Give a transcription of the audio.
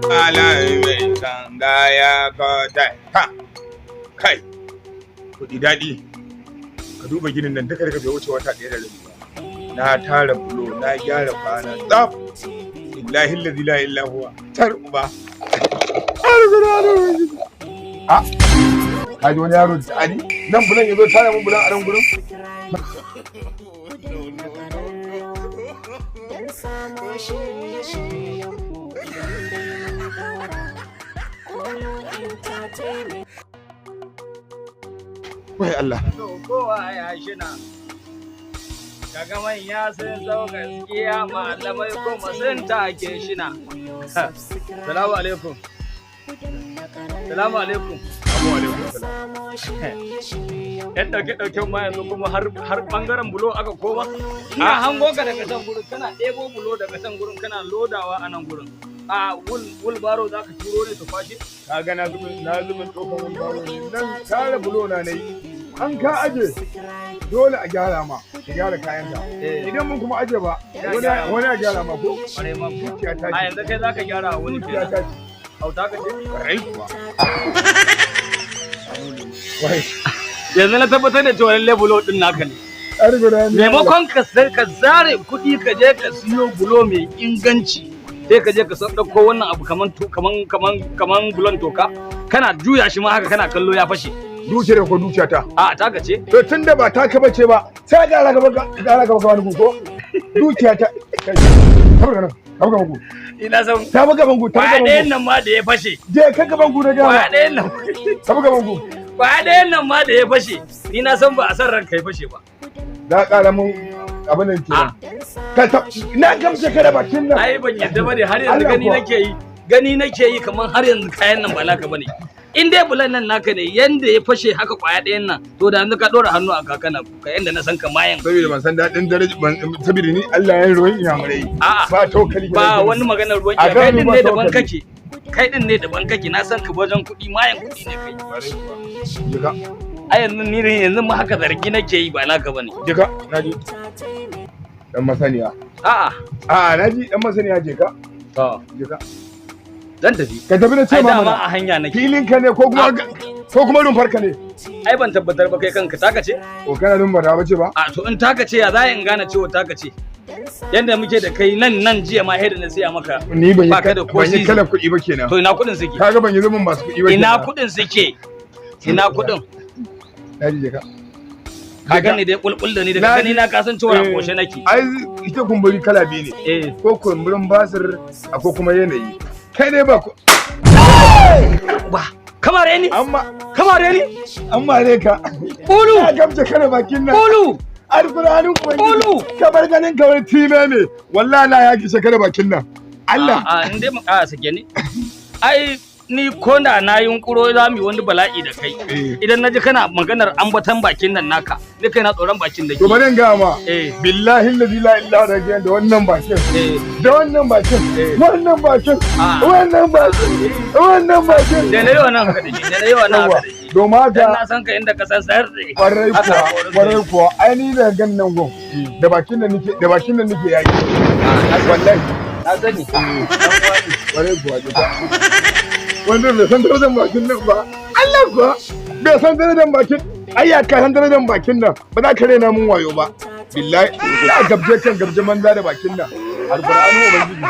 Alai mai sanda ya kodai. Ha! Kai! Kuɗi daɗi. Ka duba ginin nan duka bai wuce wata ɗaya da rabi ba. Na tara bulo, na gyara kwana tsaf. Billahi allazi la ilaha huwa. Tar uba. Ah! Ka ji wani yaro da Ali? Nan bulan yazo tara mun bulan a nan gurin? Wai Allah. Kowa ya shina. Kaga manya sun zo gaskiya malamai kuma sun take shina. Salamu alaikum. Salamu alaikum. Assalamu alaikum salam. Yan ɗauke-ɗauken ma yanzu kuma har ɓangaren bulo aka koma. Ina hango ka daga can gurin kana ɗebo bulo daga can gurin kana lodawa a nan gurin. A wulbaro za ka turo ne su kwashe? Kaga na zumin ɗaukan wulbaro ne. Nan tara bulo na yi. An ka aje dole a gyara ma, ka gyara kayan ka. Idan mun kuma aje ba, wani a gyara ma ko? Zuciya ta ce. A yanzu kai za ka gyara wani Zuciya ta ce. Hauta ka ce? Rai kuwa. Wai. Yanzu na tabbatar da cewa lallai bulo ɗin naka ne. Maimakon ka zare kuɗi ka je ka siyo bulo mai inganci sai ka je ka ɗauko wannan abu kaman bulon toka kana juya shi ma haka kana kallo ya fashe. Dukiyar ko dukiya ta? A taka ce. To tun da ba taka bace ba sai ga ala gaba wani ko? Dukiya ta. Tabbaka bangu. Ina son. Tabbaka bangu. Ba ɗayan nan ma da ya fashe. Je ka gaban gu na gaba. Ba ɗayan nan. Tabbaka bangu. Ba ɗayan nan ma da ya fashe. Ni na san ba a san ranka ya fashe ba. Na ƙara mun abin nan ke. Na gamce ka da bakin nan. Ai ban yadda bane har yanzu gani nake yi kamar har yanzu kayan nan ba naka bane. In dai bulan nan naka ne yanda ya fashe haka kwaya ɗayan nan to da yanzu ka ɗora hannu a kakana ka yanda na san ka mayan. Saboda ban san daɗin daraja saboda ni Allah ya ruwan iyamurai. Ba tokali ba wani maganar ruwan iyamurai. Kai din ne daban kake. Kai din ne daban kake na san ka wajen kuɗi mayan kuɗi ne kai. Jika. A yanzu ma haka zargi nake yi ba naka bane. Jika naji. Dan masaniya. A'a naji dan masaniya je ka. To jika. Zan tafi. Ka tafi na ce ma mana. A hanya nake. Filin ka ne ko kuma rumfar ka ne? Ai ban tabbatar ba kai kanka taka ce? Ko kana rumfar ta bace ba? A to in taka ce ya za in gane cewa taka ce? Yanda muke da kai nan jiya ma haida na siya maka. Ni ban yi kalan kuɗi ba kenan. To ina kuɗin suke? Kaga ban yi zumun masu kuɗi ba kenan. Ina kuɗin suke? Ina kuɗin? Naji je ka. Ka gani dai kulkul da ni daga gani na kasan cewa koshe nake. Ai ita kumburi kala biyu ne. Ko kumburin basir ko kuma yanayi. Kai ne ba ku. Ba. Kamare ni. Amma ne ka. Ulu. Ya gamce kana bakin nan. Ulu. Alƙur'anin ubangiji. Kamar ganin kawai time ne. Wallahi na ya kishe kana bakin nan. Allah. In dai mu sake ni. Ai ni ko da na yunkuro za mu yi wani bala'i da kai idan naji kana maganar ambatan bakin nan naka ni kai na tsoron bakin da ke to bari in ga ma billahi la ilaha illa da wannan bakin da wannan bakin wannan bakin da ne wannan haka da shi da ne wannan haka da shi doma ga na san ka inda ka san sayar da kwarai kuwa ai ni da gan nan gon da bakin nan nake yaki wallahi na sani kwarai kuwa wanda bai san darajar bakin nan ba Allah kuwa bai san darajar bakin ayya ka san darajar bakin nan ba za ka rena mun wayo ba billahi ya gabje kan gabje manza da bakin nan alqur'ani ubangiji